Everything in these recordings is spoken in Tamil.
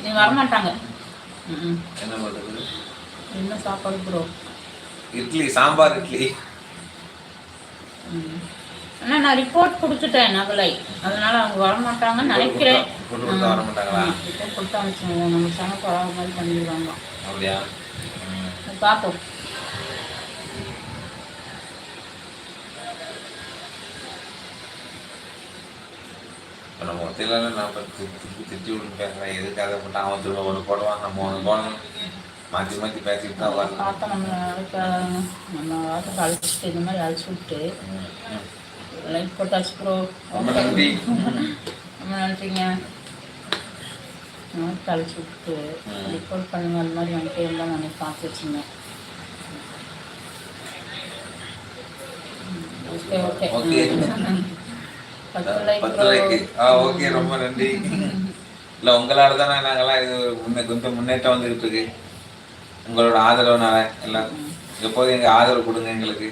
நீ வரமாட்டாங்க. என்ன பண்ணுறது? என்ன சாப்பாடு ப்ரோ? இட்லி, சாம்பார் இட்லி. ஆனால் நான் ரிப்போர்ட் கொடுத்துட்டேன் நகலை, அதனால் அவங்க வரமாட்டாங்கன்னு நினைக்கிறேன். வர மாட்டாங்களா? ரிப்போர்ட் கொடுத்தா வச்சுக்கோங்க, நம்ம சமைக்க வராத மாதிரி பண்ணிடுவாங்க. அப்படியா? பார்ப்போம். இப்போ நம்ம ஒத்தையில நான் திட்டி விட்டு பேசுகிறேன், எதுக்கு அதை போட்டால் அவன் திரும்ப ஒன்று போடுவான், நம்ம ஒன்று போடணும், மாற்றி மாற்றி பேசிட்டு தான் வரணும். பார்த்தா நம்ம வாரத்துக்கு அழைச்சிட்டு இந்த மாதிரி அழைச்சி விட்டு லைட் போட்டாச்சு ப்ரோ. ரொம்ப நன்றி. ரொம்ப நன்றிங்க. அழைச்சி விட்டு ரிப்போர்ட் பண்ணுங்க, அந்த மாதிரி வந்துட்டு எல்லாம் நான் பார்த்து வச்சுருந்தேன். Okay okay okay. 10 like. Okay, ரொம்ப நன்றி. இல்லை, உங்களால் தானே நாங்கள்லாம் இது கொஞ்சம் முன்னேற்றம் வந்துக்கிட்டு இருக்கு. உங்களோட ஆதரவுனால எல்லாம் எப்போதும் எங்கள் ஆதரவு கொடுங்க எங்களுக்கு.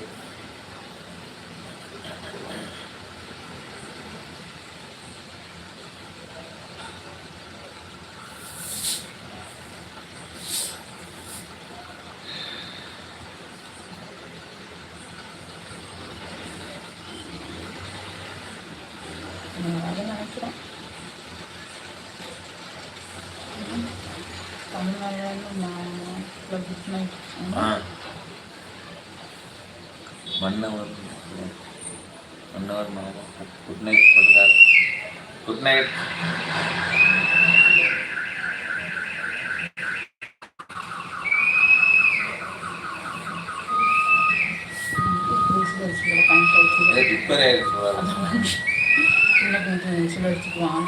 அதை நினைக்கிறேன். மன்னவர் குட் நைட் போட்டுக்கார். Good night. ரிப்பேர் ஆயிடுச்சு. இன்னும் கொஞ்சம் சில எடுத்துக்குவான்.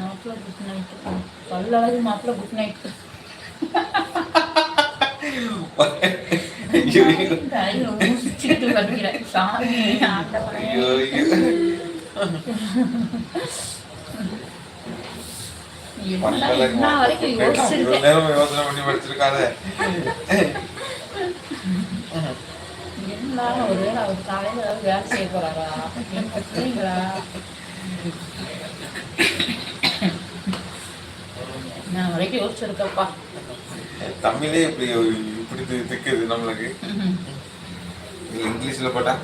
மாப்பிள்ளை குட் நைட்டு. பல்லழகு மாப்பிள்ளை குட் நைட்டு. யோசனை பண்ணி படிச்சிருக்காத. ஒருவேளை அவர் காலையில் ஏதாவது வேலை செய்ய போறாரா அப்படிங்களா? நான் வரைக்கும் யோசிச்சிருக்கப்பா. தமிழே இப்படி இப்படி திக்குது நம்மளுக்கு. இங்கிலீஷ்ல போட்டா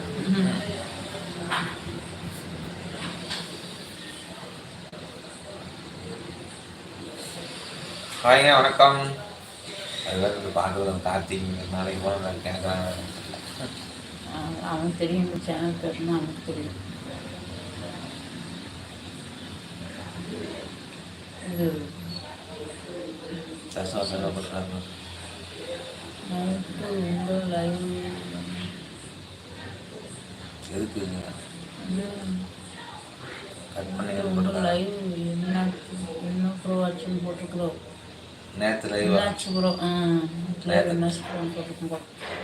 ஹாய்ங்க, வணக்கம். அதுதான் பார்க்குறது கார்த்திக் நாளைக்கு போன நான் கேட்குறேன். அவனுக்கு தெரியும், இந்த சேனல் பேருன்னா அவனுக்கு தெரியும். இது லைவ் எதுக்கு கட் பண்ணி லைவ் என்ன ப்ரோ ஆச்சுன்னு போட்டுக்கிறோம். நேற்று லைவ் ஆச்சு ப்ரோ.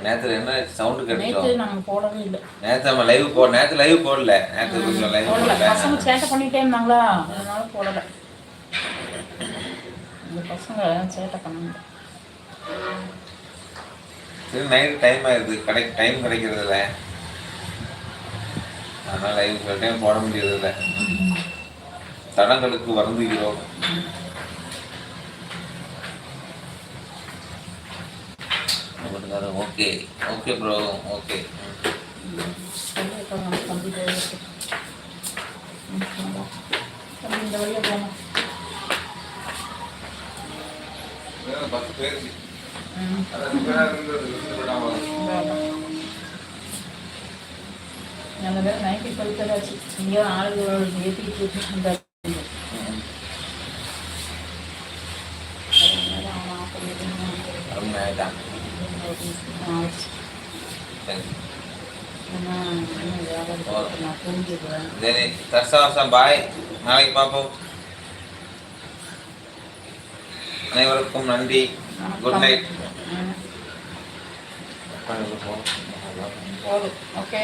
நேற்று என்ன சவுண்டு கேட்டு நாங்கள் போடவே இல்லை. நேற்று நம்ம லைவ் நேற்று லைவ் போடல. நேற்று கொஞ்சம் லைவ் போடல. பசங்க சேட்டை பண்ணிட்டே இருந்தாங்களா, அதனால போடலை. இந்த பசங்க சேட்டை பண்ணாங்க. சரி, நைட் டைம் ஆயிடுது, டைம் கிடைக்கிறது இல்லை, அதனால் லைவ் சில டைம் போட முடியறதில்லை. தடங்களுக்கு வருந்துகிறோம். Okay okay bro, okay. இந்த வழியாக போகணும். 10 பேர் நல்ல பேர் நைட்டு கழுத்தராச்சு. இங்கே ஆளுகளோட ஏற்றிக்கிட்டு இருக்கு. பாய், நாளைக்கு பார்ப்போம். அனைவருக்கும் நன்றி. Good night. ஓகே.